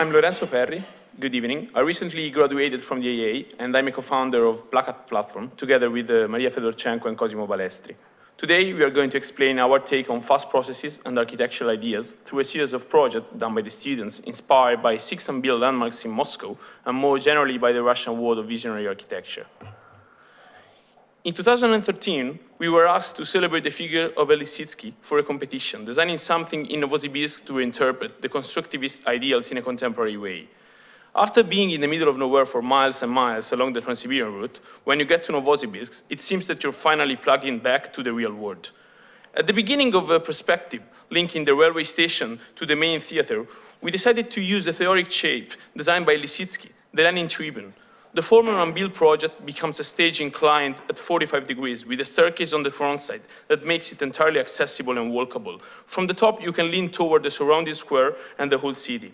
I'm Lorenzo Perri. Good evening. I recently graduated from the AA, and I'm a co-founder of Plakat Platform, together with Maria Fedorchenko and Cosimo Ballestri. Today, we are going to explain our take on fast processes and architectural ideas through a series of projects done by the students, inspired by 6 unbuilt landmarks in Moscow, and more generally by the Russian world of visionary architecture. In 2013, we were asked to celebrate the figure of Lissitzky for a competition, designing something in Novosibirsk to interpret the constructivist ideals in a contemporary way. After being in the middle of nowhere for miles and miles along the Trans-Siberian route, when you get to Novosibirsk, it seems that you're finally plugging back to the real world. At the beginning of a perspective linking the railway station to the main theater, we decided to use a theoretic shape designed by Lissitzky, the Lenin Tribune. The former unbuilt project becomes a stage inclined at 45 degrees with a staircase on the front side that makes it entirely accessible and walkable. From the top, you can lean toward the surrounding square and the whole city.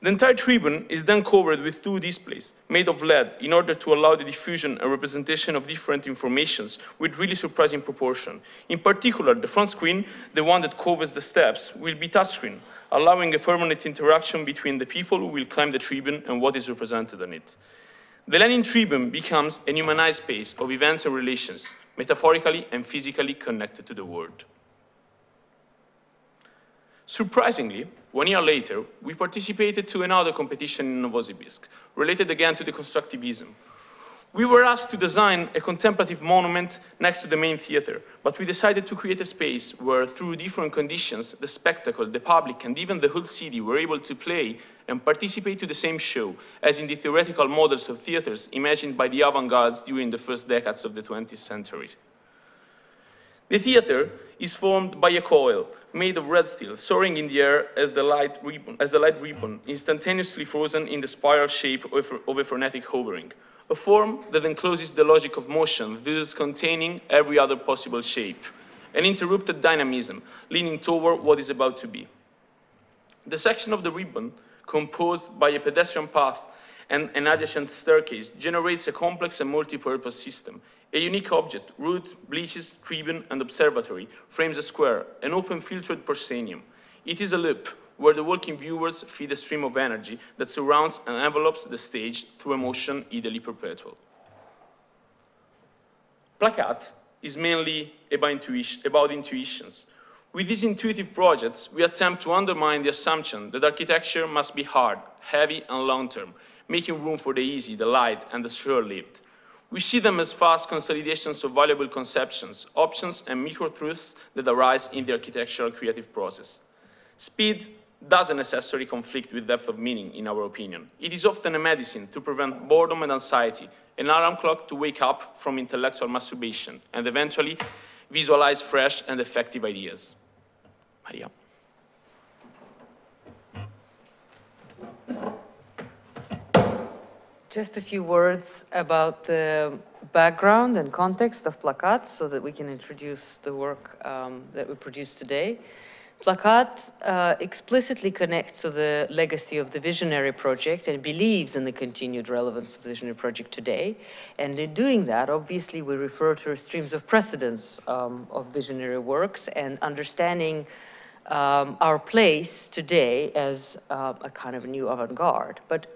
The entire tribune is then covered with 2 displays made of LED in order to allow the diffusion and representation of different informations with really surprising proportion. In particular, the front screen, the one that covers the steps, will be touchscreen, allowing a permanent interaction between the people who will climb the tribune and what is represented on it. The Lenin Tribune becomes a humanized space of events and relations, metaphorically and physically connected to the world. Surprisingly, 1 year later, we participated to another competition in Novosibirsk, related again to the constructivism. We were asked to design a contemplative monument next to the main theater, but we decided to create a space where, through different conditions, the spectacle, the public, and even the whole city were able to play and participate to the same show, as in the theoretical models of theaters imagined by the avant-gardes during the first decades of the 20th century. The theater is formed by a coil made of red steel, soaring in the air as the light ribbon, instantaneously frozen in the spiral shape of a frenetic hovering. A form that encloses the logic of motion, thus containing every other possible shape. An interrupted dynamism, leaning toward what is about to be. The section of the ribbon, composed by a pedestrian path and an adjacent staircase, generates a complex and multi-purpose system. A unique object, route, bleachers, tribune, and observatory, frames a square, an open filtered proscenium. It is a loop, where the walking viewers feed a stream of energy that surrounds and envelopes the stage through a motion ideally perpetual. Plakat is mainly about intuitions. With these intuitive projects, we attempt to undermine the assumption that architecture must be hard, heavy, and long-term, making room for the easy, the light, and the short-lived. We see them as fast consolidations of valuable conceptions, options, and micro-truths that arise in the architectural creative process. Speed doesn't necessarily conflict with depth of meaning, in our opinion. It is often a medicine to prevent boredom and anxiety, an alarm clock to wake up from intellectual masturbation, and eventually visualize fresh and effective ideas. Maria. Just a few words about the background and context of Plakat so that we can introduce the work that we produced today. Plakat explicitly connects to the legacy of the visionary project and believes in the continued relevance of the visionary project today. And in doing that, obviously, we refer to streams of precedence of visionary works and understanding our place today as a kind of new avant-garde. But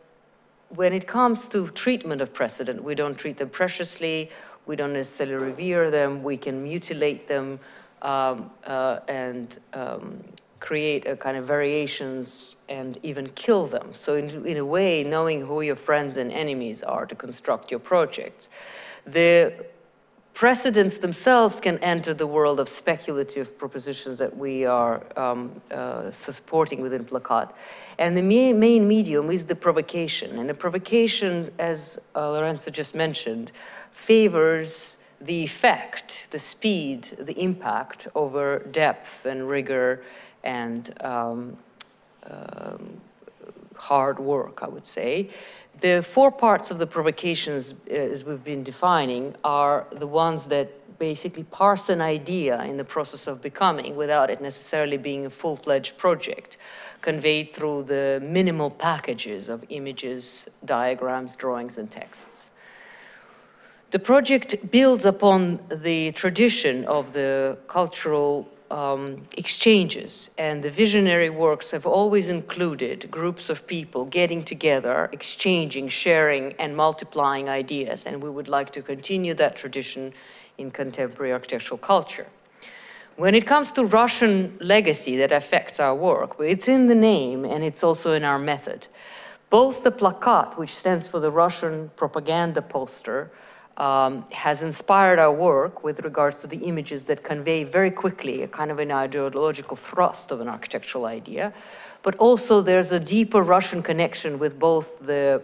when it comes to treatment of precedent, we don't treat them preciously, we don't necessarily revere them, we can mutilate them and create a kind of variations and even kill them. So in a way, knowing who your friends and enemies are to construct your projects. The precedents themselves can enter the world of speculative propositions that we are supporting within Plakat. And the main medium is the provocation. And the provocation, as Lorenzo just mentioned, favors the effect, the speed, the impact over depth and rigor and hard work, I would say. The 4 parts of the provocations, as we've been defining, are the ones that basically parse an idea in the process of becoming without it necessarily being a full-fledged project, conveyed through the minimal packages of images, diagrams, drawings, and texts. The project builds upon the tradition of the cultural exchanges, and the visionary works have always included groups of people getting together, exchanging, sharing, and multiplying ideas, and we would like to continue that tradition in contemporary architectural culture. When it comes to Russian legacy that affects our work, it's in the name and it's also in our method. Both the plakat, which stands for the Russian propaganda poster, has inspired our work with regards to the images that convey very quickly a kind of an ideological thrust of an architectural idea. But also there's a deeper Russian connection with both the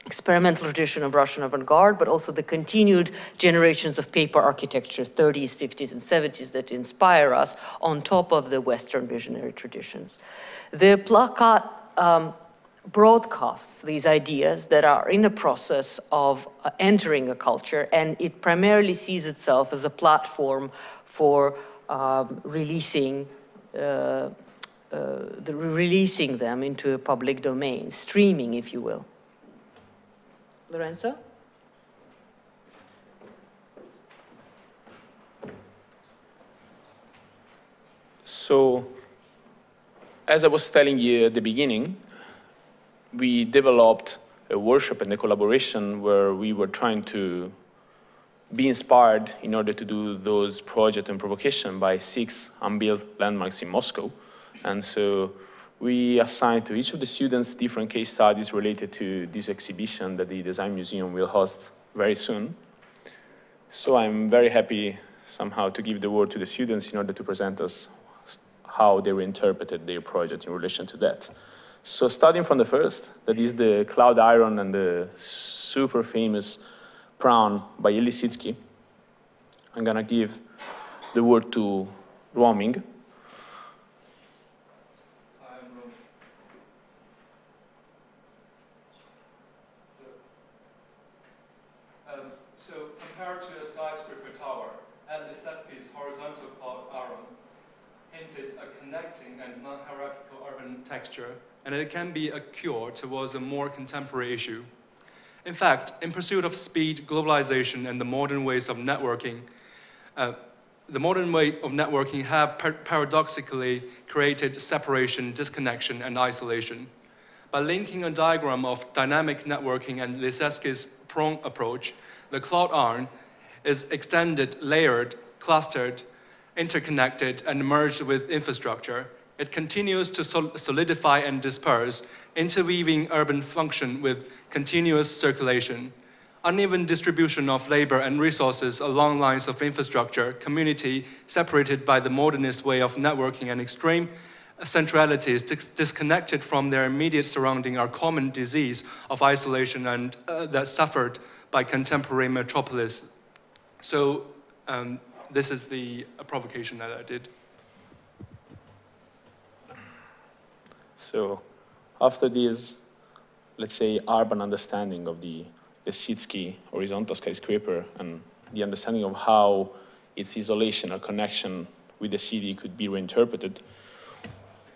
experimental tradition of Russian avant-garde, but also the continued generations of paper architecture, 30s, 50s, and 70s that inspire us on top of the Western visionary traditions. The plakat broadcasts these ideas that are in the process of entering a culture, and it primarily sees itself as a platform for releasing them into a public domain, streaming, if you will. Lorenzo? So, as I was telling you at the beginning, we developed a workshop and a collaboration where we were trying to be inspired in order to do those projects and provocation by 6 unbuilt landmarks in Moscow. And so we assigned to each of the students different case studies related to this exhibition that the Design Museum will host very soon. So I'm very happy somehow to give the word to the students in order to present us how they interpreted their project in relation to that. So starting from the first, that is the Cloud Iron and the super famous Crown by Lisitsky, I'm gonna give the word to Roaming. So compared to a skyscraper tower, and Lisitsky's horizontal cloud iron hinted a connecting and non-hierarchical urban texture, and it can be a cure towards a more contemporary issue. In fact, in pursuit of speed, globalization, and the modern ways of networking, the modern way of networking have paradoxically created separation, disconnection, and isolation. By linking a diagram of dynamic networking and Lisitsky's prong approach, the cloud iron is extended, layered, clustered, interconnected, and merged with infrastructure. It continues to solidify and disperse, interweaving urban function with continuous circulation. Uneven distribution of labor and resources along lines of infrastructure, community separated by the modernist way of networking, and extreme centralities disconnected from their immediate surrounding are common disease of isolation and that suffered by contemporary metropolis. So this is the provocation that I did. So after this, let's say, urban understanding of the Lisitsky horizontal skyscraper and the understanding of how its isolation or connection with the city could be reinterpreted,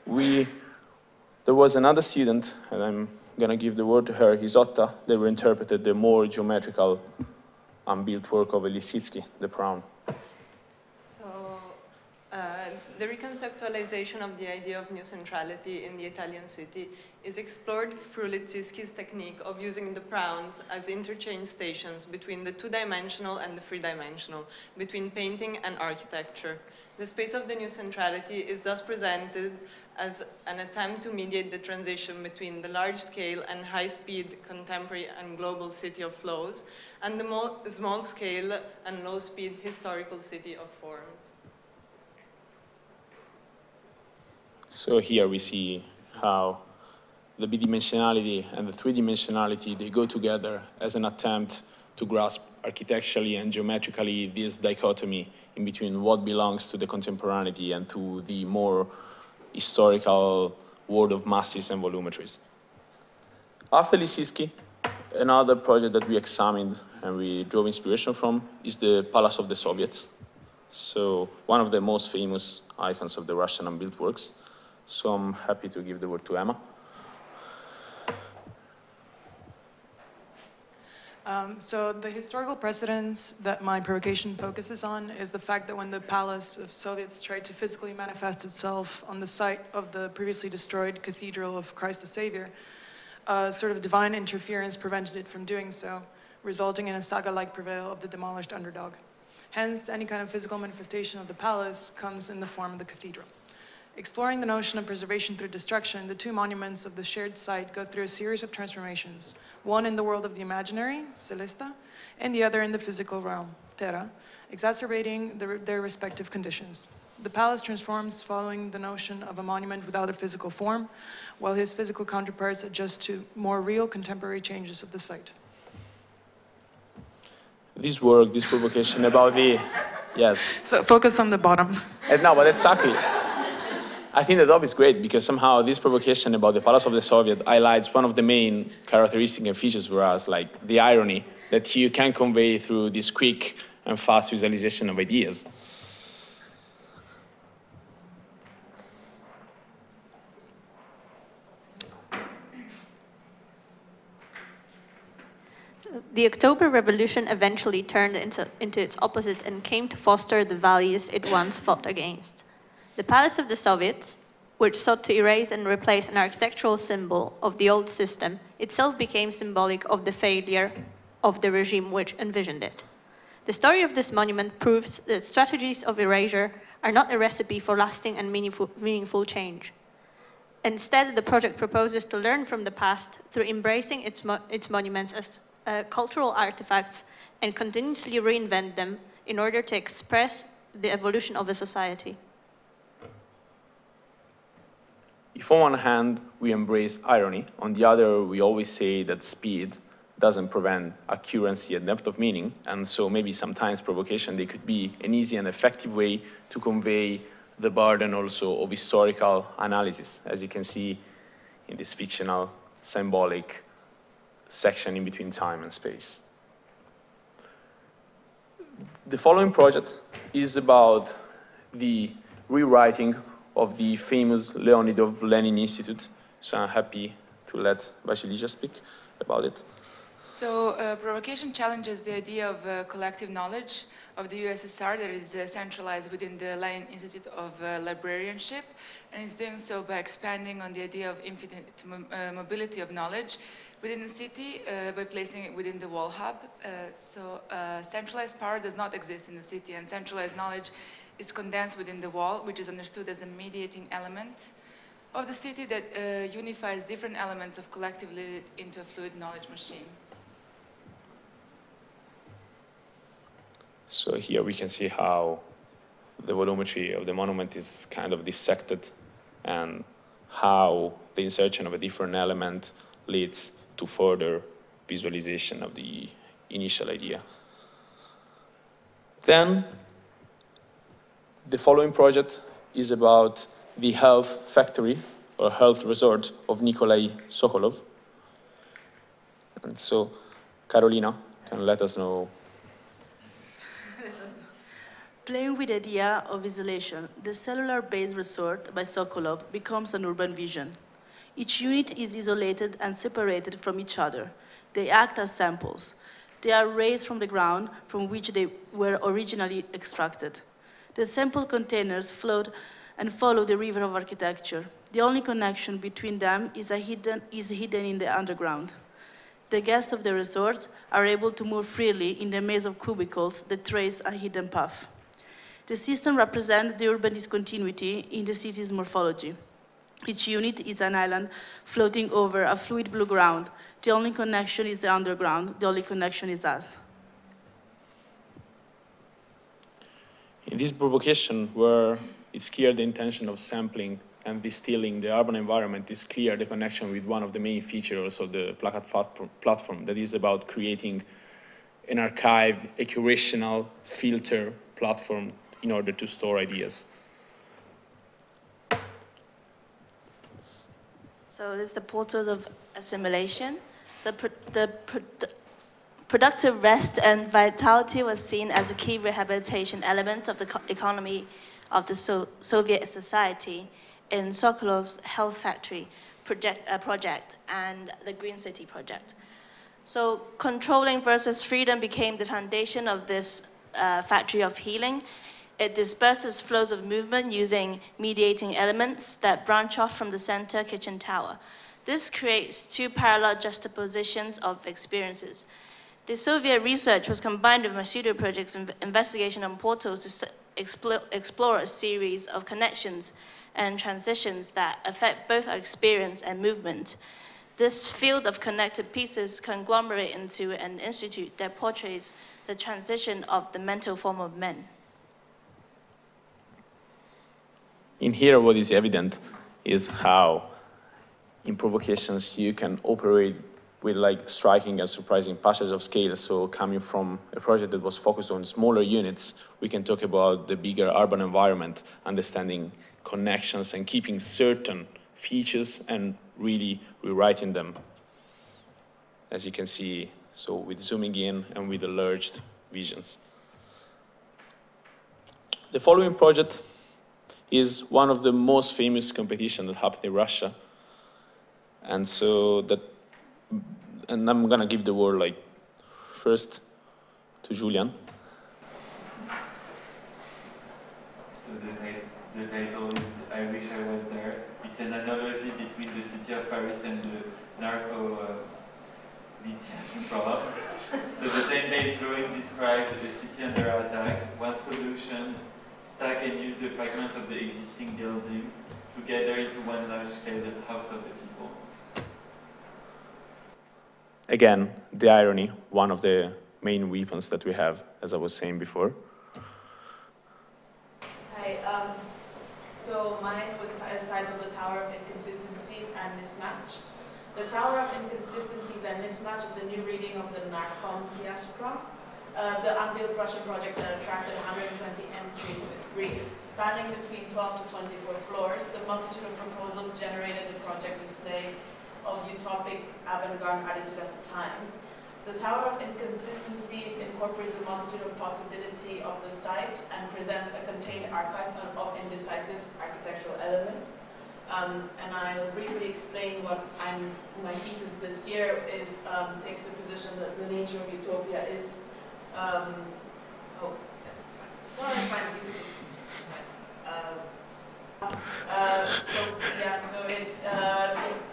there was another student, and I'm going to give the word to her, Isotta, that reinterpreted the more geometrical unbuilt work of Lisitsky, the Crown. The reconceptualization of the idea of new centrality in the Italian city is explored through Lisitsky's technique of using the prouns as interchange stations between the two-dimensional and the three-dimensional, between painting and architecture. The space of the new centrality is thus presented as an attempt to mediate the transition between the large-scale and high-speed contemporary and global city of flows and the small-scale and low-speed historical city of forms. So here we see how the bidimensionality and the three-dimensionality, they go together as an attempt to grasp architecturally and geometrically this dichotomy in between what belongs to the contemporaneity and to the more historical world of masses and volumetries. After Lisitsky, another project that we examined and we drove inspiration from is the Palace of the Soviets. So one of the most famous icons of the Russian unbuilt works. So I'm happy to give the word to Emma. So the historical precedence that my provocation focuses on is the fact that when the palace of Soviets tried to physically manifest itself on the site of the previously destroyed Cathedral of Christ the Savior, sort of divine interference prevented it from doing so, resulting in a saga-like prevail of the demolished underdog. Hence, any kind of physical manifestation of the palace comes in the form of the cathedral. Exploring the notion of preservation through destruction, the two monuments of the shared site go through a series of transformations, one in the world of the imaginary, Celesta, and the other in the physical realm, Terra, exacerbating their respective conditions. The palace transforms following the notion of a monument without a physical form, while his physical counterparts adjust to more real contemporary changes of the site. This work, this provocation about the, yes. So focus on the bottom. No, but exactly. I think the top is great because somehow this provocation about the Palace of the Soviet highlights one of the main characteristic and features for us, like the irony that you can convey through this quick and fast visualization of ideas. The October Revolution eventually turned into its opposite and came to foster the values it once fought against. The Palace of the Soviets, which sought to erase and replace an architectural symbol of the old system, itself became symbolic of the failure of the regime which envisioned it. The story of this monument proves that strategies of erasure are not a recipe for lasting and meaningful change. Instead, the project proposes to learn from the past through embracing its monuments as cultural artifacts and continuously reinvent them in order to express the evolution of a society. If on one hand we embrace irony, on the other we always say that speed doesn't prevent accuracy and depth of meaning, and so maybe sometimes provocation, they could be an easy and effective way to convey the burden also of historical analysis, as you can see in this fictional, symbolic section in between time and space. The following project is about the rewriting of the famous Leonidov Lenin Institute. So I'm happy to let Vasilija speak about it. So provocation challenges the idea of collective knowledge of the USSR that is centralized within the Lenin Institute of Librarianship, and is doing so by expanding on the idea of infinite mobility of knowledge within the city by placing it within the wall hub. Centralized power does not exist in the city, and centralized knowledge is condensed within the wall, which is understood as a mediating element of the city that unifies different elements of collectively into a fluid knowledge machine. So here we can see how the volumetry of the monument is kind of dissected and how the insertion of a different element leads to further visualization of the initial idea. Then, the following project is about the health factory or health resort of Nikolai Sokolov. And so, Carolina can let us know. Playing with the idea of isolation, the cellular-based resort by Sokolov becomes an urban vision. Each unit is isolated and separated from each other. They act as samples. They are raised from the ground from which they were originally extracted. The sample containers float and follow the river of architecture. The only connection between them is hidden in the underground. The guests of the resort are able to move freely in the maze of cubicles that trace a hidden path. The system represents the urban discontinuity in the city's morphology. Each unit is an island floating over a fluid blue ground. The only connection is the underground. The only connection is us. In this provocation, where it's clear the intention of sampling and distilling the urban environment, is clear the connection with one of the main features of the Plakat Platform, that is about creating an archive, a curational filter platform in order to store ideas. So this is the portals of assimilation. The productive rest and vitality was seen as a key rehabilitation element of the economy of the Soviet society in Sokolov's Health Factory project and the Green City project. So controlling versus freedom became the foundation of this factory of healing. It disperses flows of movement using mediating elements that branch off from the center kitchen tower. This creates two parallel juxtapositions of experiences. The Soviet research was combined with my studio project's investigation on portals to explore a series of connections and transitions that affect both our experience and movement. This field of connected pieces conglomerate into an institute that portrays the transition of the mental form of men. In here, what is evident is how in provocations you can operate with like striking and surprising passages of scale. So coming from a project that was focused on smaller units, we can talk about the bigger urban environment, understanding connections and keeping certain features and really rewriting them. As you can see, so with zooming in and with enlarged visions. The following project is one of the most famous competitions that happened in Russia. And so that, and I'm gonna give the word like first to Julian. So the title is I Wish I Was There. It's an analogy between the city of Paris and the narco problem. So the 10-day drawing described the city under attack. One solution, stack and use the fragment of the existing buildings together into one large-scale house of the people. Again, the irony, one of the main weapons that we have, as I was saying before. Hi, so mine was titled The Tower of Inconsistencies and Mismatch. The Tower of Inconsistencies and Mismatch is a new reading of the Narcom Diaspora, the unbuilt Russian project that attracted 120 entries to its brief. Spanning between 12 to 24 floors, the multitude of proposals generated the project display of utopic avant-garde attitude at the time. The Tower of Inconsistencies incorporates a multitude of possibility of the site and presents a contained archive of indecisive architectural elements. And I'll briefly explain what my thesis this year is, takes the position that the nature of utopia is, so it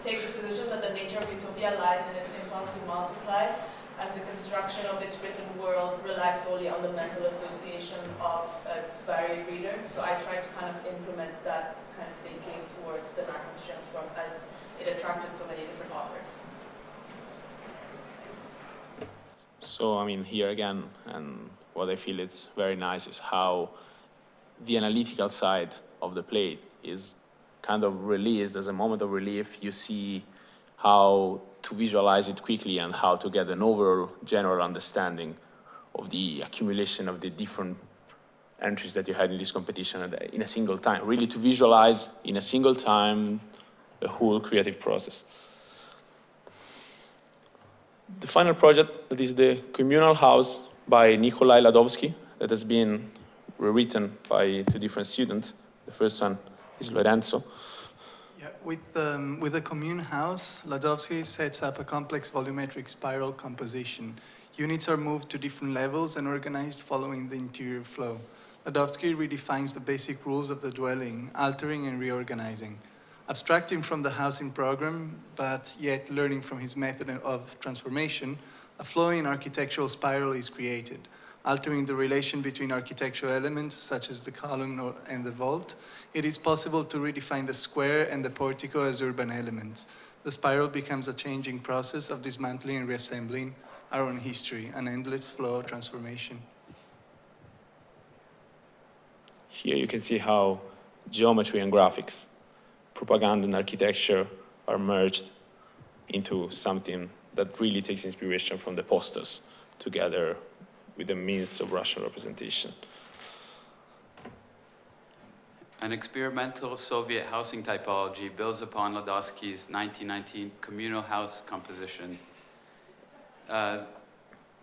takes the position that the nature of utopia lies in its impulse to multiply, as the construction of its written world relies solely on the mental association of its varied readers. So I try to kind of implement that kind of thinking towards the Narcom Diaspora, as it attracted so many different authors. So, I mean, here again, and what I feel it's very nice is how the analytical side of the play is kind of released as a moment of relief. You see how to visualize it quickly and how to get an overall general understanding of the accumulation of the different entries that you had in this competition in a single time. Really to visualize in a single time the whole creative process. The final project, that is the communal house by Nikolai Ladovsky, that has been rewritten by two different students. The first one is Lorenzo. Yeah, with the commune house, Ladovsky sets up a complex volumetric spiral composition. Units are moved to different levels and organized following the interior flow. Ladovsky redefines the basic rules of the dwelling, altering and reorganizing. Abstracting from the housing program, but yet learning from his method of transformation, a flowing architectural spiral is created, altering the relation between architectural elements, such as the column and the vault. It is possible to redefine the square and the portico as urban elements. The spiral becomes a changing process of dismantling and reassembling our own history, an endless flow of transformation. Here you can see how geometry and graphics, propaganda and architecture are merged into something that really takes inspiration from the posters together with the means of Russian representation. An experimental Soviet housing typology builds upon Ladovsky's 1919 communal house composition. The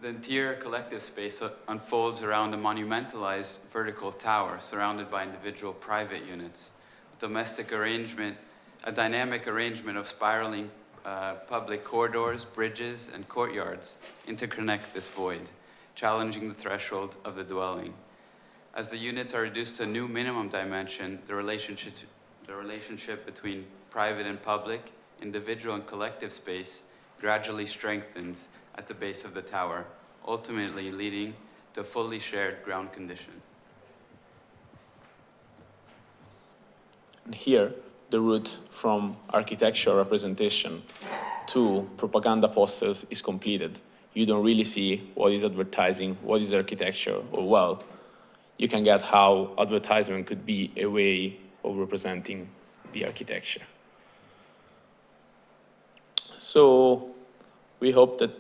interior collective space unfolds around a monumentalized vertical tower surrounded by individual private units. Domestic arrangement, a dynamic arrangement of spiraling public corridors, bridges, and courtyards interconnect this void, challenging the threshold of the dwelling. As the units are reduced to a new minimum dimension, the relationship between private and public, individual and collective space gradually strengthens at the base of the tower, ultimately leading to a fully shared ground condition. And here, the route from architectural representation to propaganda posters is completed. You don't really see what is advertising, what is architecture, or well, you can get how advertisement could be a way of representing the architecture. So we hope that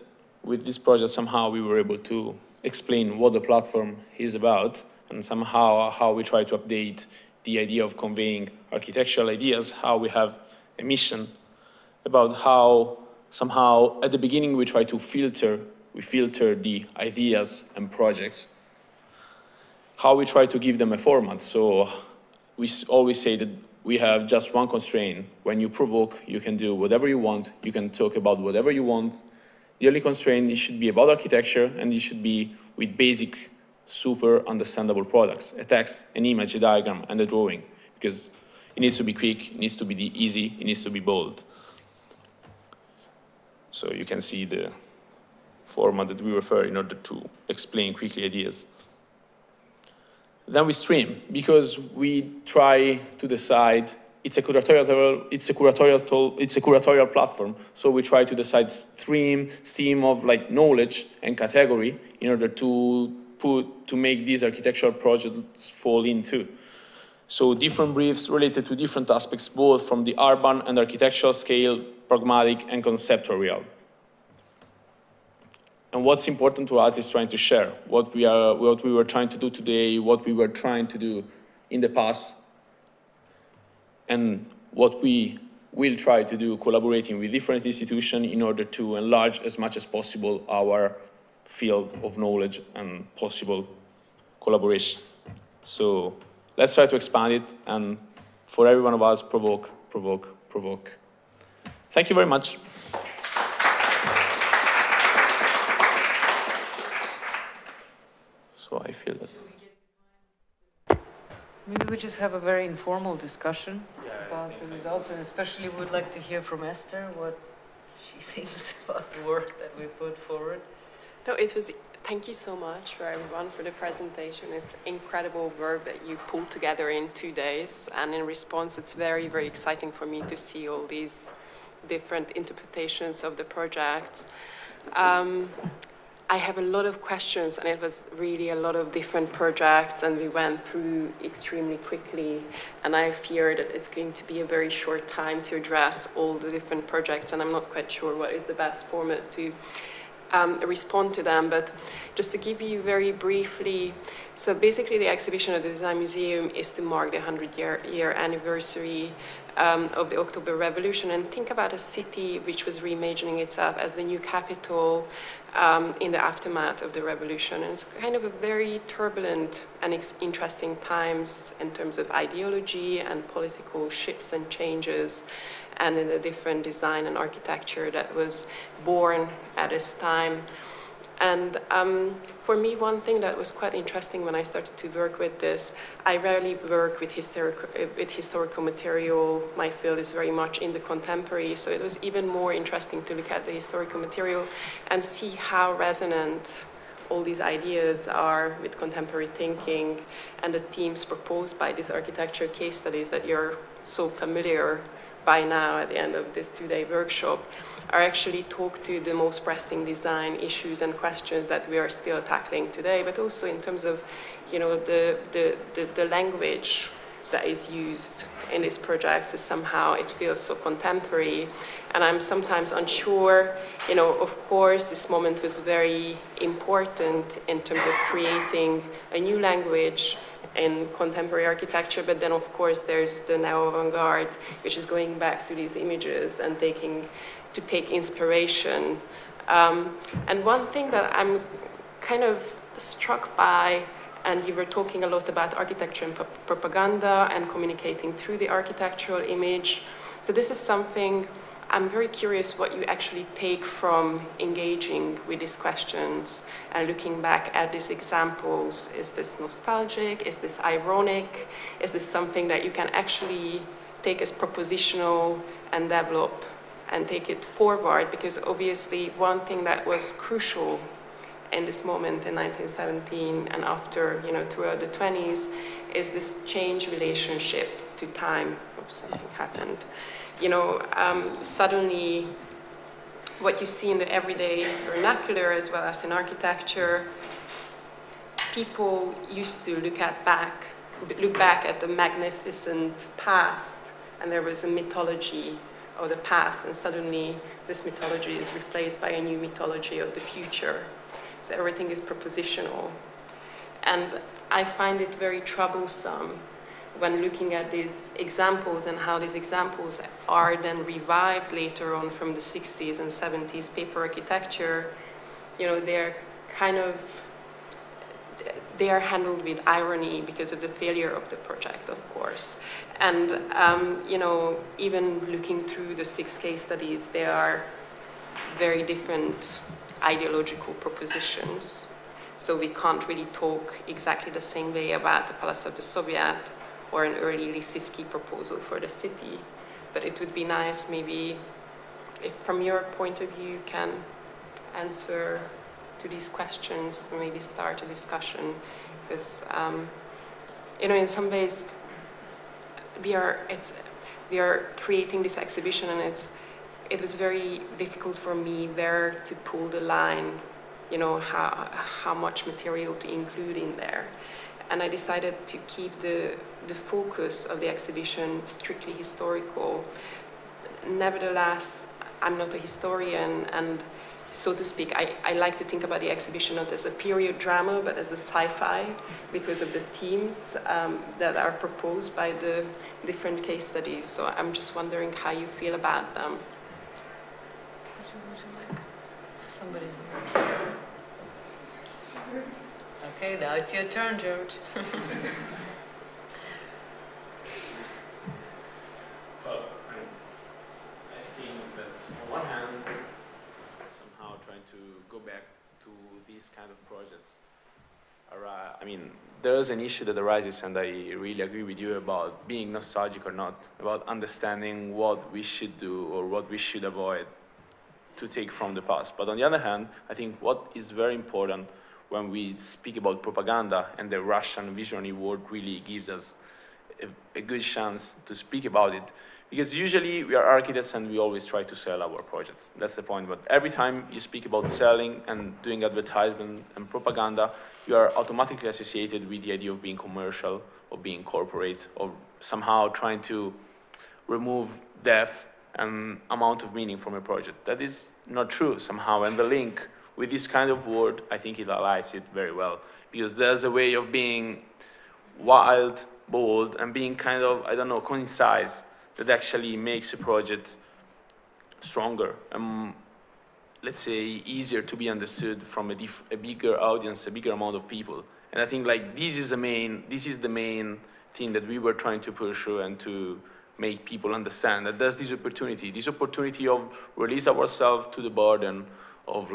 with this project somehow we were able to explain what the platform is about and somehow how we try to update the idea of conveying architectural ideas, how we have a mission about how somehow at the beginning we try to filter the ideas and projects, how we try to give them a format. So we always say that we have just one constraint. When you provoke, you can do whatever you want, you can talk about whatever you want. The only constraint, it should be about architecture, and it should be with basic, super understandable products, a text, an image, a diagram, and a drawing, because it needs to be quick, it needs to be easy, it needs to be bold. So you can see the format that we refer in order to explain quickly ideas. Then we stream, because we try to decide, it's a curatorial platform, so we try to decide stream of like knowledge and category in order to make these architectural projects fall into. So different briefs related to different aspects, both from the urban and architectural scale, pragmatic and conceptual realm. And what's important to us is trying to share what we were trying to do today, what we were trying to do in the past, and what we will try to do collaborating with different institutions in order to enlarge as much as possible our field of knowledge and possible collaboration. So let's try to expand it, and for every one of us, provoke, provoke, provoke. Thank you very much. So I feel that. Maybe we just have a very informal discussion about the results, and especially we would like to hear from Eszter what she thinks about the work that we put forward. No, thank you so much for everyone for the presentation. It's incredible work that you pulled together in 2 days, and in response, it's very, very exciting for me to see all these different interpretations of the projects. I have a lot of questions, and it was really a lot of different projects, and we went through extremely quickly, and I fear that it's going to be a very short time to address all the different projects, and I'm not quite sure what is the best format to respond to them. But just to give you very briefly, so basically the exhibition at the Design Museum is to mark the 100-year anniversary of the October Revolution, and think about a city which was reimagining itself as the new capital in the aftermath of the revolution. And it's kind of a very turbulent and interesting times in terms of ideology and political shifts and changes, and in the different design and architecture that was born at this time. And for me, one thing that was quite interesting when I started to work with this, I rarely work with historical material. My field is very much in the contemporary, so it was even more interesting to look at the historical material and see how resonant all these ideas are with contemporary thinking, and the themes proposed by these architecture case studies that you're so familiar by now at the end of this 2-day workshop are actually talk to the most pressing design issues and questions that we are still tackling today, but also in terms of, you know, the language that is used in these projects is somehow, it feels so contemporary. And I'm sometimes unsure, you know, of course, this moment was very important in terms of creating a new language in contemporary architecture, but then of course there's the now avant-garde, which is going back to these images and take inspiration. And one thing that I'm kind of struck by, and you were talking a lot about architecture and propaganda and communicating through the architectural image. So this is something I'm very curious what you actually take from engaging with these questions and looking back at these examples. Is this nostalgic? Is this ironic? Is this something that you can actually take as propositional and develop and take it forward? Because obviously one thing that was crucial in this moment in 1917 and after, throughout the 20s is this change relationship to time. Oops, something happened. Suddenly what you see in the everyday vernacular as well as in architecture, people used to look back at the magnificent past, and there was a mythology of the past, and suddenly this mythology is replaced by a new mythology of the future. So everything is propositional. And I find it very troublesome when looking at these examples and how these examples are then revived later on from the 60s and 70s paper architecture. They are handled with irony because of the failure of the project, of course. And, even looking through the 6 case studies, there are very different ideological propositions. So we can't really talk exactly the same way about the Palace of the Soviet or an early Lissitzky proposal for the city. But it would be nice maybe if from your point of view you can answer to these questions, maybe start a discussion. Because, in some ways we are creating this exhibition, and it was very difficult for me there to pull the line, how much material to include in there. And I decided to keep the focus of the exhibition strictly historical. Nevertheless, I'm not a historian, and so to speak, I like to think about the exhibition not as a period drama, but as a sci-fi, because of the themes that are proposed by the different case studies. So I'm just wondering how you feel about them. Would you like somebody? Okay, now it's your turn, George. Well, I think that on one hand, somehow trying to go back to these kind of projects. There is an issue that arises, and I really agree with you about being nostalgic or not, about understanding what we should do or what we should avoid to take from the past. But on the other hand, I think what is very important when we speak about propaganda, and the Russian visionary word really gives us a good chance to speak about it, because usually we are architects and we always try to sell our projects. That's the point. But every time you speak about selling and doing advertisement and propaganda, you are automatically associated with the idea of being commercial or being corporate, or somehow trying to remove depth and amount of meaning from a project. That is not true somehow, and the link with this kind of word, I think it highlights it very well, because there's a way of being wild, bold, and being kind of, concise, that actually makes a project stronger and, let's say, easier to be understood from a bigger audience, a bigger amount of people. And I think this is the main thing that we were trying to pursue and to make people understand, that there's this opportunity of release ourselves to the burden of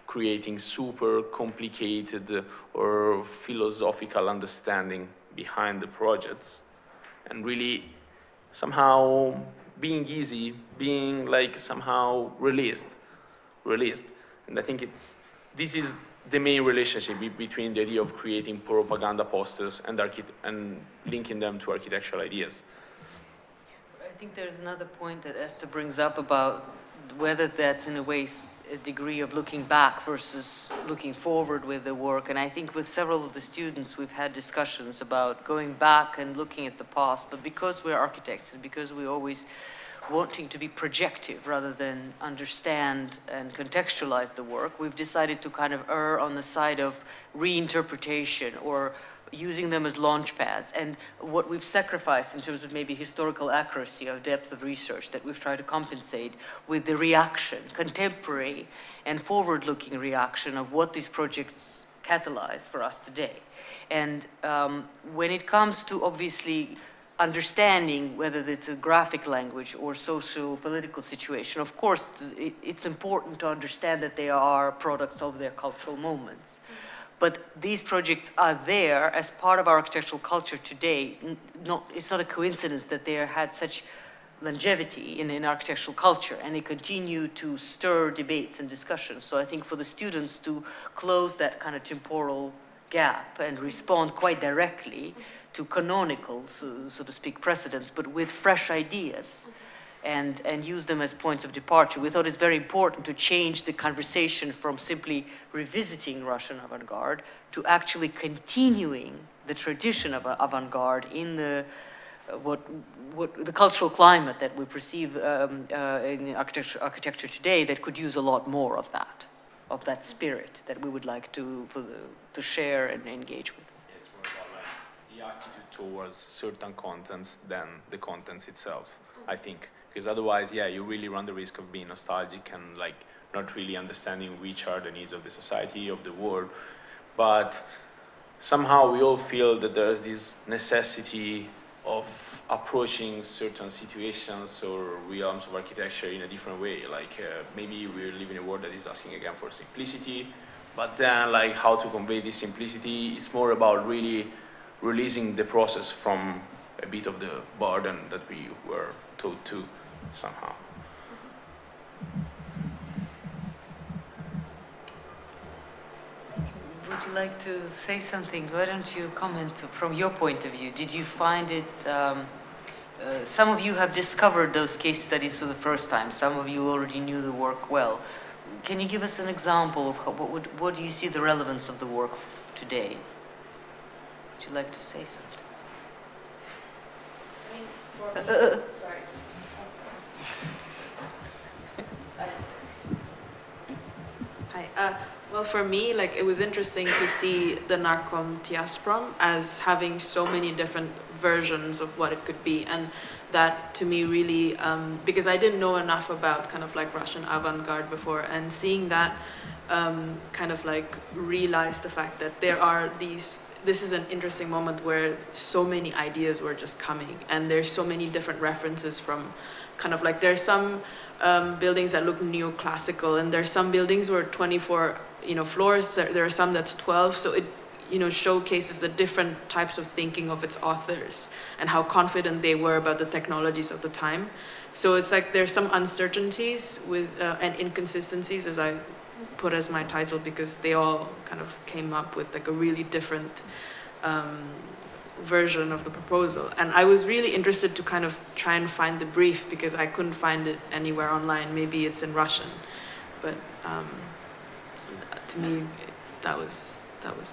creating super complicated or philosophical understanding behind the projects, and really somehow being easy, being somehow released. And I think this is the main relationship between the idea of creating propaganda posters and linking them to architectural ideas. I think there's another point that Eszter brings up about whether that's in a way a degree of looking back versus looking forward with the work. And I think with several of the students, we've had discussions about going back and looking at the past, but because we're architects and because we're always wanting to be projective rather than understand and contextualize the work, we've decided to kind of err on the side of reinterpretation or using them as launch pads. And what we've sacrificed in terms of maybe historical accuracy or depth of research, that we've tried to compensate with the reaction, contemporary and forward-looking reaction of what these projects catalyze for us today. And when it comes to obviously understanding whether it's a graphic language or social political situation. Of course, it's important to understand that they are products of their cultural moments. But these projects are there as part of our architectural culture today. It's not a coincidence that they had such longevity in architectural culture, and they continue to stir debates and discussions. So I think for the students to close that kind of temporal gap and respond quite directly to canonical, so to speak, precedents, but with fresh ideas, and use them as points of departure. We thought it's very important to change the conversation from simply revisiting Russian avant-garde to actually continuing the tradition of avant-garde in the the cultural climate that we perceive in architecture today, that could use a lot more of that spirit that we would like to share and engage with. It's more about like the attitude towards certain contents than the contents itself, I think. Because otherwise, yeah, you really run the risk of being nostalgic and like not really understanding which are the needs of the society, of the world. But somehow we all feel that there's this necessity of approaching certain situations or realms of architecture in a different way. Like maybe we live in a world that is asking again for simplicity, but then like how to convey this simplicity, it's more about really releasing the process from a bit of the burden that we were taught to somehow. Would you like to say something? Why don't you comment from your point of view? Did you find it, some of you have discovered those case studies for the first time, some of you already knew the work well. Can you give us an example of what do you see the relevance of the work today? Would you like to say something? I mean, for me, sorry. Hi. Well, for me, like, it was interesting to see the Narkom Tiasprom as having so many different versions of what it could be, and that to me really, because I didn't know enough about kind of like Russian avant-garde before, and seeing that kind of like realize the fact that there are this is an interesting moment where so many ideas were just coming, and there's so many different references from kind of like, there's some buildings that look neoclassical, and there's some buildings where 24 floors, there are some that's 12, so it showcases the different types of thinking of its authors and how confident they were about the technologies of the time. So it's like there's some uncertainties with and inconsistencies, as I put as my title, because they all kind of came up with like a really different version of the proposal. And I was really interested to kind of try and find the brief, because I couldn't find it anywhere online. Maybe it's in Russian, but to me that was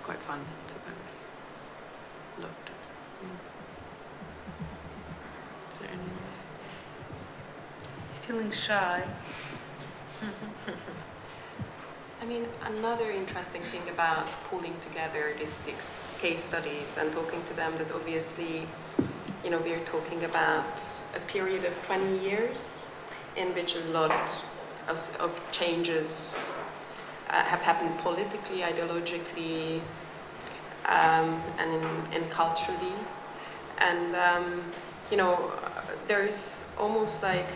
quite fun to kind of look at. Is there any? Feeling shy? I mean, another interesting thing about pulling together these 6 case studies and talking to them, that obviously, we're talking about a period of 20 years in which a lot of changes have happened politically, ideologically, and culturally. And, there's almost like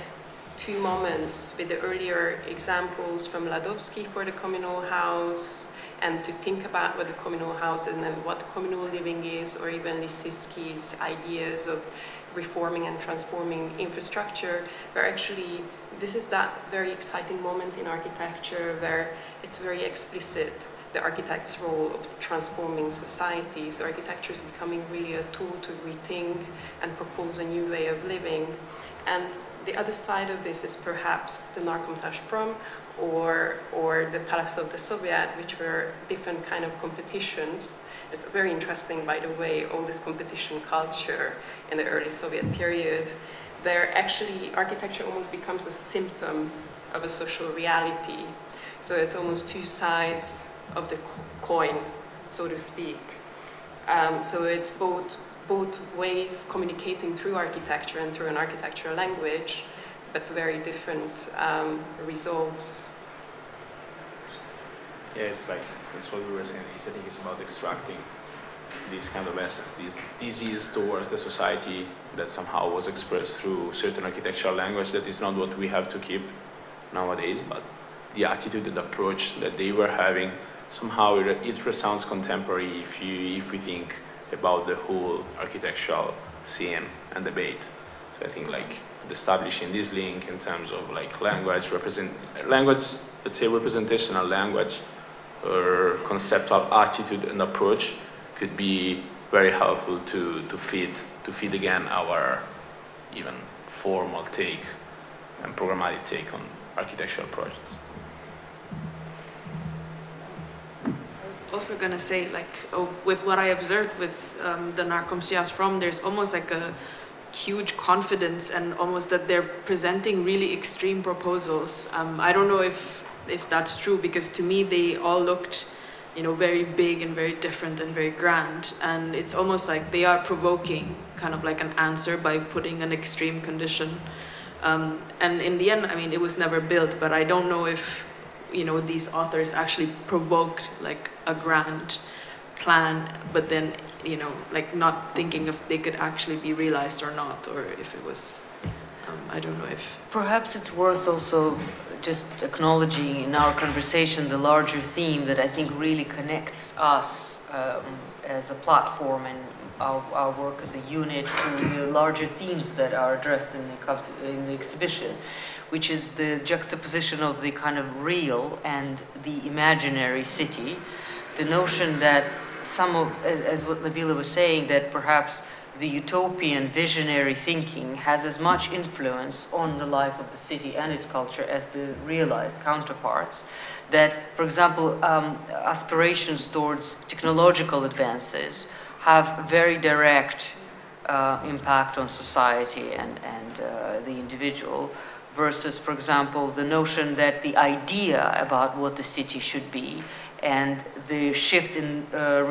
2 moments with the earlier examples from Ladovsky for the communal house, and to think about what the communal house is and what communal living is, or even Lissitzky's ideas of reforming and transforming infrastructure, where actually this is that very exciting moment in architecture where it's very explicit, the architect's role of transforming societies. So architecture is becoming really a tool to rethink and propose a new way of living. And the other side of this is perhaps the Narkom Tiasprom or the Palace of the Soviet, which were different kind of competitions. It's very interesting, by the way, all this competition culture in the early Soviet period, where actually architecture almost becomes a symptom of a social reality. So it's almost 2 sides of the coin, so to speak. So it's both ways communicating through architecture and through an architectural language, but very different results. Yeah, it's like, that's what we were saying. I think it's about extracting this kind of essence, this disease towards the society that somehow was expressed through certain architectural language that is not what we have to keep nowadays, but the attitude and approach that they were having, somehow it resounds contemporary if we think about the whole architectural scene and debate. So I think like establishing this link in terms of like language, let's say representational language or conceptual attitude and approach could be very helpful to feed again our even formal take and programmatic take on architectural projects. I was also going to say, like, with what I observed with the Narcomcias from, there's almost like a huge confidence and almost that they're presenting really extreme proposals. I don't know if that's true, because to me they all looked, you know, very big and very different and very grand, and it's almost like they are provoking kind of like an answer by putting an extreme condition. And in the end, I mean, it was never built, but I don't know if, you know, these authors actually provoked like a grand plan, but then, you know, like not thinking if they could actually be realized or not, or if it was, I don't know if... Perhaps it's worth also just acknowledging in our conversation the larger theme that I think really connects us as a platform and our work as a unit to the larger themes that are addressed in the exhibition, which is the juxtaposition of the kind of real and the imaginary city. The notion that some of, as what Nabila was saying, that perhaps the utopian visionary thinking has as much influence on the life of the city and its culture as the realized counterparts. That, for example, aspirations towards technological advances have very direct impact on society and the individual, versus, for example, the notion that the idea about what the city should be and the shift in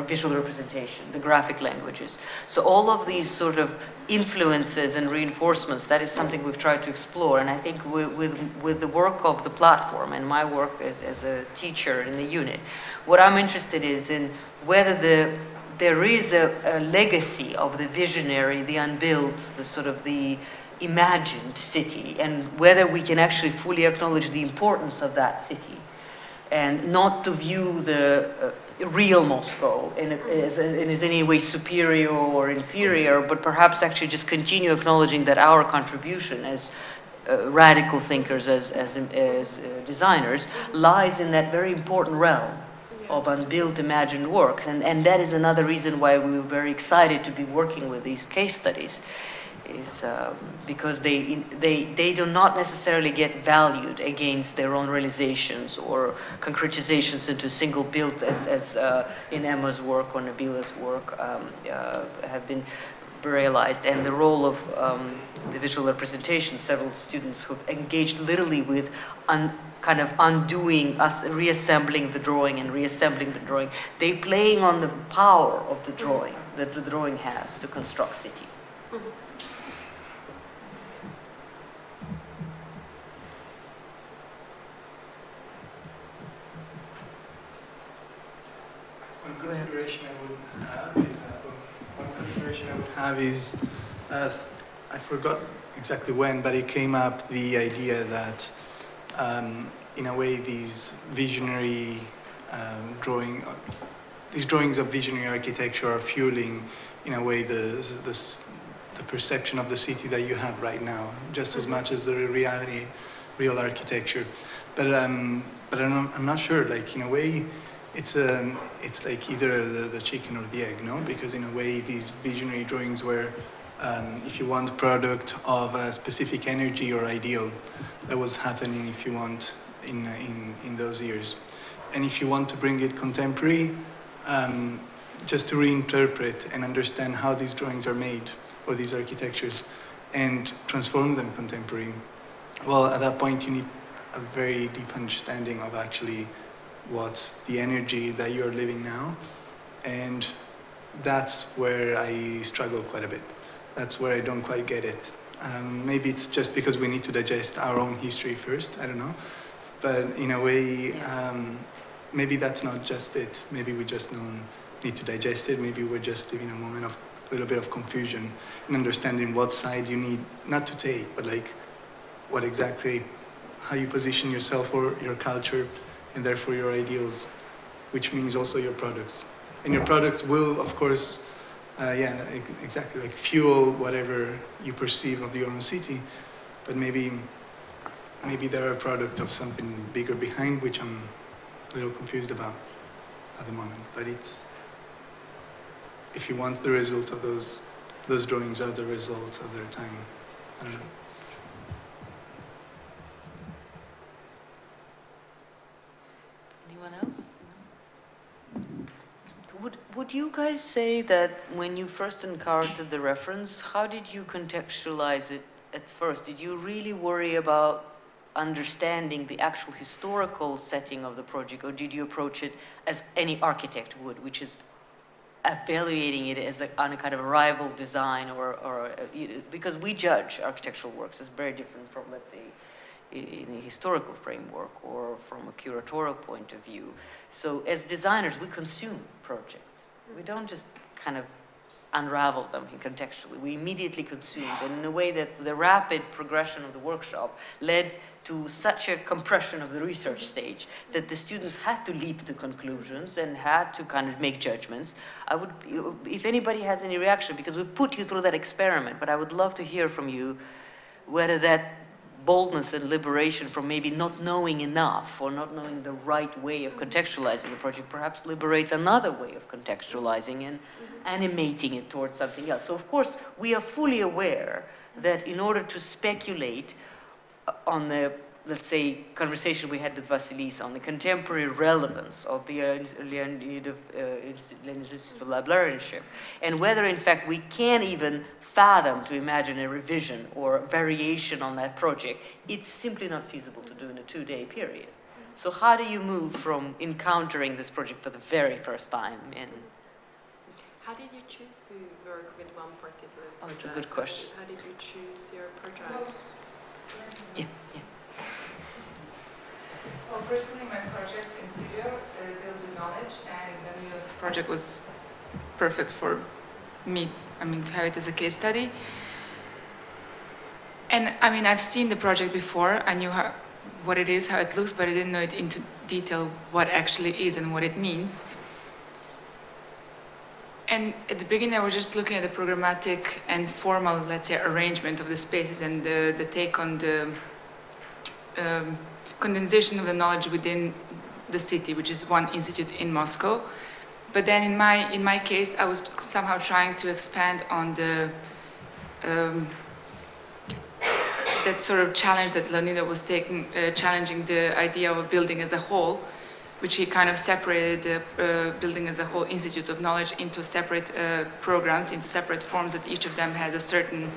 visual representation, the graphic languages. So all of these sort of influences and reinforcements, that is something we've tried to explore. And I think with the work of the platform and my work as a teacher in the unit, what I'm interested is in whether there is a legacy of the visionary, the unbuilt, the sort of the imagined city, and whether we can actually fully acknowledge the importance of that city, and not to view the real Moscow as in any way superior or inferior, but perhaps actually just continue acknowledging that our contribution as radical thinkers, as designers, lies in that very important realm of unbuilt imagined works. And that is another reason why we were very excited to be working with these case studies, is because they do not necessarily get valued against their own realizations or concretizations into a single build, as in Emma's work or Nabila's work have been realized. And the role of the visual representation, several students who've engaged literally with kind of undoing us, reassembling the drawing and reassembling the drawing. They playing on the power of the drawing that the drawing has to construct city. One consideration I would have is, I forgot exactly when, but it came up the idea that in a way these visionary these drawings of visionary architecture are fueling in a way the perception of the city that you have right now, just as much as the real architecture. But I'm not sure, like in a way it's like either the chicken or the egg, no? Because in a way these visionary drawings were, if you want, product of a specific energy or ideal that was happening, if you want, in those years. And if you want to bring it contemporary, just to reinterpret and understand how these drawings are made, or these architectures, and transform them contemporary, well, at that point you need a very deep understanding of actually what's the energy that you're living now. And that's where I struggle quite a bit. That's where I don't quite get it. Maybe it's just because we need to digest our own history first, I don't know. But in a way, maybe that's not just it. Maybe we just don't need to digest it. Maybe we're just living a moment of a little bit of confusion and understanding what side you need not to take, but like what exactly, how you position yourself or your culture and therefore your ideals, which means also your products. And your products will, of course, exactly, like fuel whatever you perceive of your own city, but maybe they're a product of something bigger behind, which I'm a little confused about at the moment. But it's, if you want the result of those drawings are the result of their time. I don't know. Anyone else? No? Would you guys say that when you first encountered the reference, how did you contextualize it at first? Did you really worry about understanding the actual historical setting of the project, or did you approach it as any architect would, which is evaluating it as on a kind of a rival design, because we judge architectural works as very different from, let's say, in a historical framework or from a curatorial point of view. So as designers, we consume projects. We don't just kind of unravel them contextually. We immediately consume them in a way that the rapid progression of the workshop led to such a compression of the research stage that the students had to leap to conclusions and had to kind of make judgments. If anybody has any reaction, because we've put you through that experiment, but I would love to hear from you whether that boldness and liberation from maybe not knowing enough or not knowing the right way of contextualizing the project perhaps liberates another way of contextualizing and animating it towards something else. So of course, we are fully aware that in order to speculate on the, let's say, conversation we had with Vasilis on the contemporary relevance of the Institute of Librarianship, and whether in fact we can even fathom to imagine a revision or a variation on that project, it's simply not feasible to do in a 2-day period. So how do you move from encountering this project for the very first time in... How did you choose to work with one particular project? Oh, it's a good question. How did you choose your project? Yeah. Well, personally, my project in studio deals with knowledge, and Danilo's project was perfect for me, to have it as a case study. And I've seen the project before. I knew what it is, how it looks, but I didn't know it into detail what actually is and what it means. And at the beginning, I was just looking at the programmatic and formal, let's say, arrangement of the spaces and the take on the condensation of the knowledge within the city, which is one institute in Moscow. But then in my case, I was somehow trying to expand on the that sort of challenge that Leonida was taking, challenging the idea of a building as a whole, which he kind of separated the building as a whole institute of knowledge into separate programs, into separate forms that each of them had a certain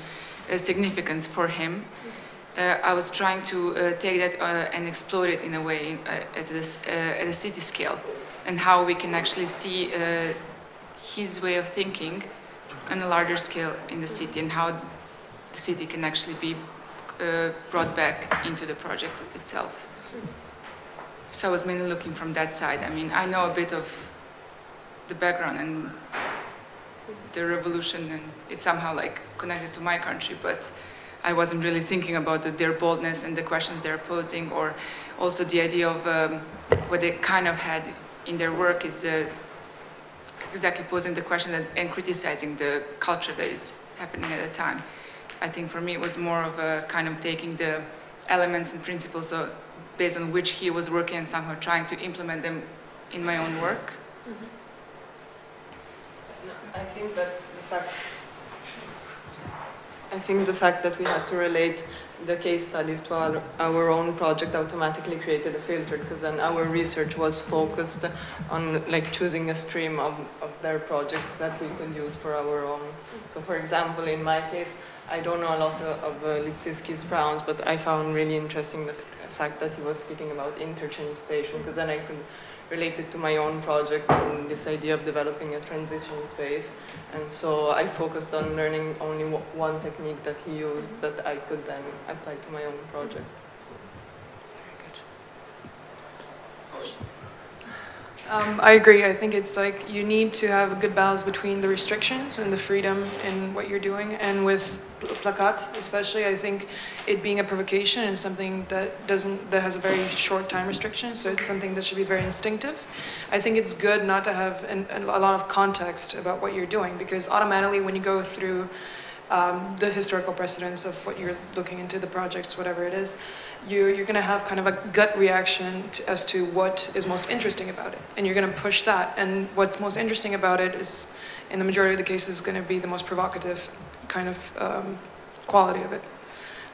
significance for him. I was trying to take that and explore it in a way at a city scale, and how we can actually see his way of thinking on a larger scale in the city, and how the city can actually be brought back into the project itself. So I was mainly looking from that side. I know a bit of the background and the revolution, and it's somehow like connected to my country, but I wasn't really thinking about their boldness and the questions they're posing, or also the idea of what they kind of had in their work is exactly posing the question and criticizing the culture that is happening at the time. I think for me it was more of a kind of taking the elements and principles based on which he was working and somehow trying to implement them in my own work. Mm-hmm. I think that the fact that we had to relate the case studies to our own project automatically created a filter, because then our research was focused on choosing a stream of their projects that we could use for our own. So for example, in my case, I don't know a lot of Litsiski's Browns, but I found really interesting the fact that he was speaking about interchange station, because then I could relate it to my own project and this idea of developing a transition space. And so I focused on learning only one technique that he used that I could then apply to my own project. So. Very good. I agree. I think it's like you need to have a good balance between the restrictions and the freedom in what you're doing. And with Plakat, especially, I think it being a provocation is something that has a very short time restriction. So it's something that should be very instinctive. I think it's good not to have a lot of context about what you're doing, because automatically when you go through the historical precedents of what you're looking into, the projects, whatever it is, you're going to have kind of a gut reaction as to what is most interesting about it. And you're going to push that. And what's most interesting about it is, in the majority of the cases, going to be the most provocative kind of quality of it.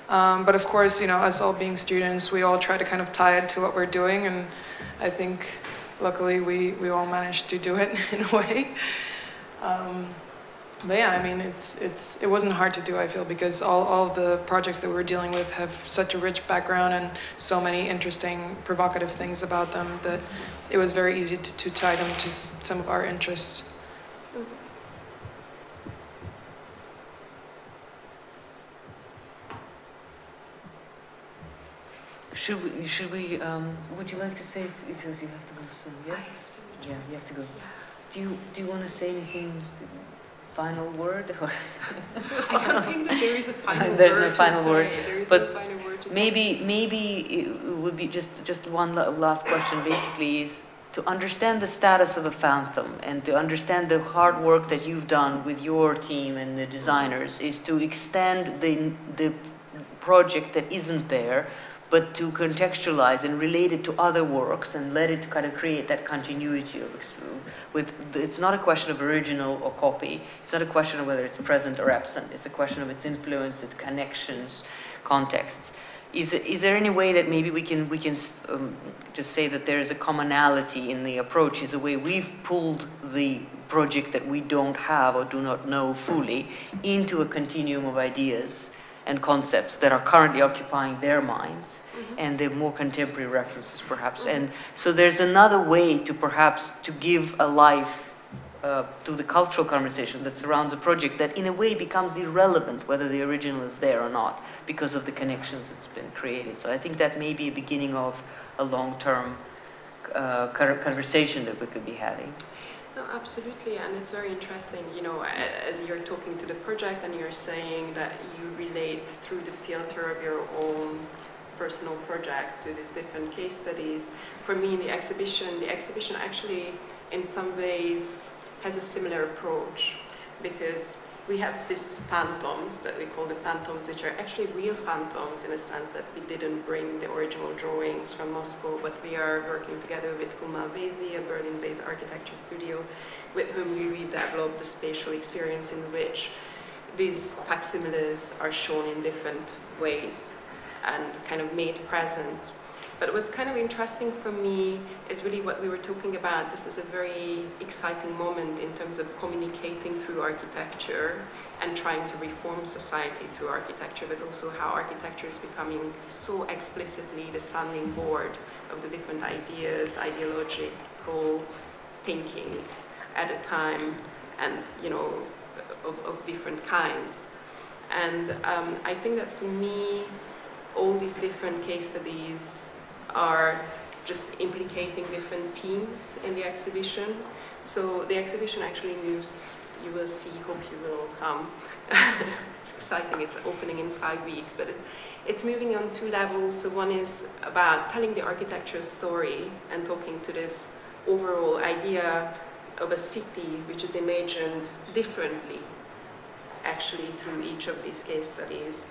But of course, you know, us all being students, we all try to kind of tie it to what we're doing. And I think, luckily, we all managed to do it in a way. But yeah, I mean, it wasn't hard to do, I feel, because all of the projects that we're dealing with have such a rich background and so many interesting, provocative things about them that it was very easy to tie them to some of our interests. Should we, would you like to say, because you have to go soon, yeah? I have to. Yeah, you have to go. Yeah. Do you want to say anything? Final word? I don't think that there is a final There's word no final word. But maybe it would be just one last question. Basically, is to understand the status of a phantom and to understand the hard work that you've done with your team and the designers is to extend the project that isn't there, but to contextualize and relate it to other works and let it kind of create that continuity of it's not a question of original or copy. It's not a question of whether it's present or absent. It's a question of its influence, its connections, contexts. Is there any way that maybe we can just say that there is a commonality in the approach? Is a way we've pulled the project that we don't have or do not know fully into a continuum of ideas and concepts that are currently occupying their minds, and the more contemporary references perhaps. And so there's another way to perhaps to give a life to the cultural conversation that surrounds a project that in a way becomes irrelevant whether the original is there or not because of the connections that's been created. So I think that may be a beginning of a long-term conversation that we could be having. No, absolutely, and it's very interesting, you know, as you're talking to the project and you're saying that you relate through the filter of your own personal projects to these different case studies. For me, the exhibition actually in some ways has a similar approach, because we have these phantoms that we call the phantoms, which are actually real phantoms in a sense that we didn't bring the original drawings from Moscow, but we are working together with Kuma Vezi, a Berlin-based architecture studio, with whom we redeveloped the spatial experience in which these facsimiles are shown in different ways and kind of made present. But what's kind of interesting for me is really what we were talking about. This is a very exciting moment in terms of communicating through architecture and trying to reform society through architecture, but also how architecture is becoming so explicitly the sounding board of the different ideas, ideological thinking at a time, and, you know, of different kinds. And I think that for me, all these different case studies are just implicating different themes in the exhibition. So the exhibition actually moves, you will see, hope you will come. It's exciting, it's opening in 5 weeks, but it's moving on two levels. So one is about telling the architecture story and talking to this overall idea of a city which is imagined differently, actually, through each of these case studies.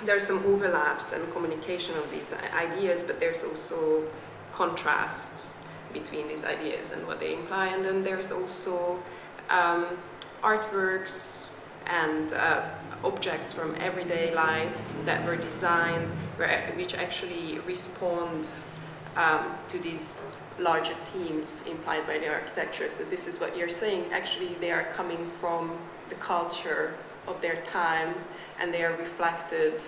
There are some overlaps and communication of these ideas, but there's also contrasts between these ideas and what they imply. And then there's also artworks and objects from everyday life that were designed, which actually respond to these larger themes implied by the architecture. So this is what you're saying. Actually, they are coming from the culture of their time, and they are reflected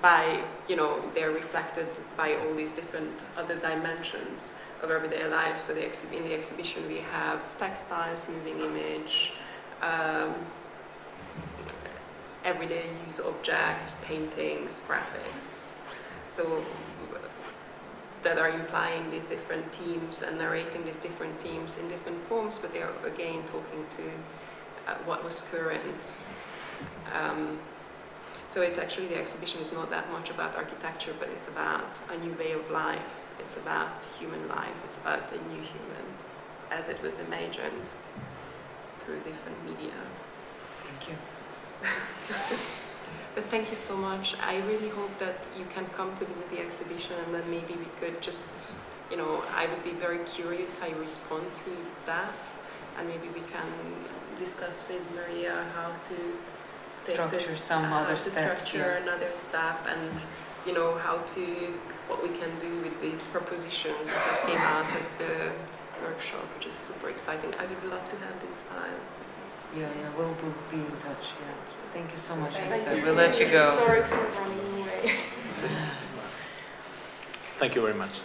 by, you know, they're reflected by all these different other dimensions of everyday life. So in the exhibition we have textiles, moving image, everyday use objects, paintings, graphics. So that are implying these different themes and narrating these different themes in different forms, but they are again talking to what was current. So it's actually, the exhibition is not that much about architecture, but it's about a new way of life. It's about human life. It's about a new human as it was imagined through different media. Thank you. But thank you so much. I really hope that you can come to visit the exhibition, and then maybe we could just, you know, I would be very curious how you respond to that, and maybe we can discuss with Maria how to take structure this, some other steps, structure another step, and you know what we can do with these propositions that came out of the workshop, which is super exciting. I would love to have these files. Yeah, we'll be in touch. Yeah. Thank you so much, Thank Eszter. you. We'll let you go. Sorry for running away. Thank you very much.